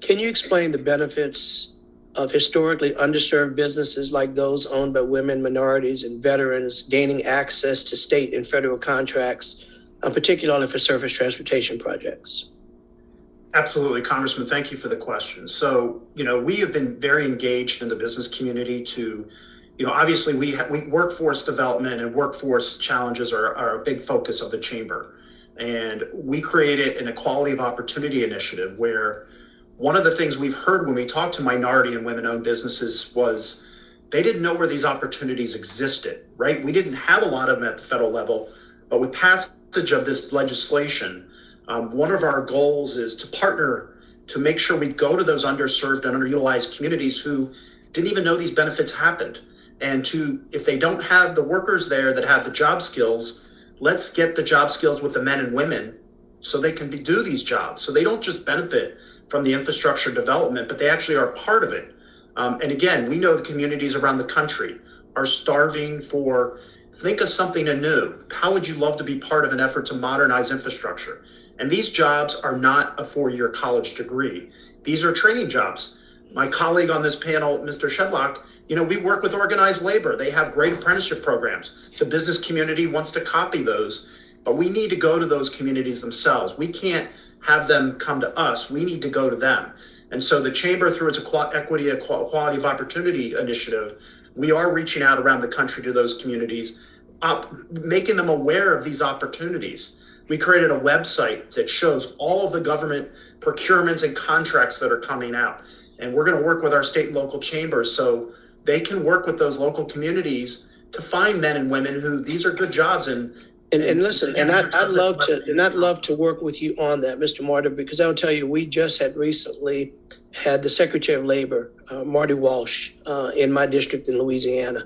Can you explain the benefits of historically underserved businesses like those owned by women, minorities, and veterans gaining access to state and federal contracts, particularly for surface transportation projects? Absolutely, Congressman. Thank you for the question. So, we have been very engaged in the business community to, obviously we workforce development and workforce challenges are a big focus of the chamber. And we created an equality of opportunity initiative where one of the things we've heard when we talk to minority and women-owned businesses was they didn't know where these opportunities existed, right? We didn't have a lot of them at the federal level, but with passage of this legislation, one of our goals is to partner to make sure we go to those underserved and underutilized communities who didn't even know these benefits happened. And if they don't have the workers there that have the job skills, let's get the job skills with the men and women so they can do these jobs. So they don't just benefit from the infrastructure development, but they actually are part of it. And again, we know the communities around the country are starving for, think of something anew. How would you love to be part of an effort to modernize infrastructure? And these jobs are not a 4-year college degree. These are training jobs. My colleague on this panel, Mr. Shedlock, we work with organized labor. They have great apprenticeship programs. The business community wants to copy those, but we need to go to those communities themselves. We can't have them come to us. We need to go to them. And so the Chamber, through its Equality of Opportunity initiative, we are reaching out around the country to those communities, making them aware of these opportunities. We created a website that shows all of the government procurements and contracts that are coming out. And we're going to work with our state and local chambers so they can work with those local communities to find men and women who these are good jobs. And listen, and I'd love to work with you on that, Mr. Martin, because I'll tell you, we just had recently had the Secretary of Labor, Marty Walsh, in my district in Louisiana.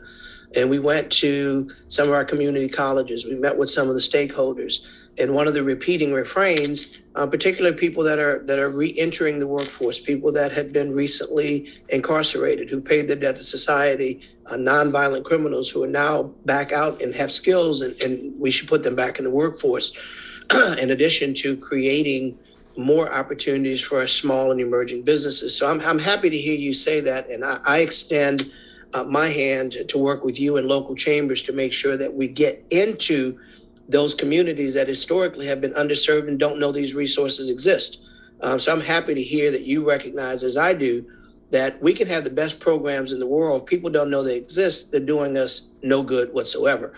And we went to some of our community colleges. We met with some of the stakeholders. And one of the repeating refrains, particularly people that are re-entering the workforce, people that had been recently incarcerated, who paid their debt to society, nonviolent criminals who are now back out and have skills, and we should put them back in the workforce, in addition to creating more opportunities for our small and emerging businesses. So I'm happy to hear you say that, and I extend my hand to work with you and local chambers to make sure that we get into those communities that historically have been underserved and don't know these resources exist. So I'm happy to hear that you recognize, as I do, that we can have the best programs in the world. If people don't know they exist, they're doing us no good whatsoever.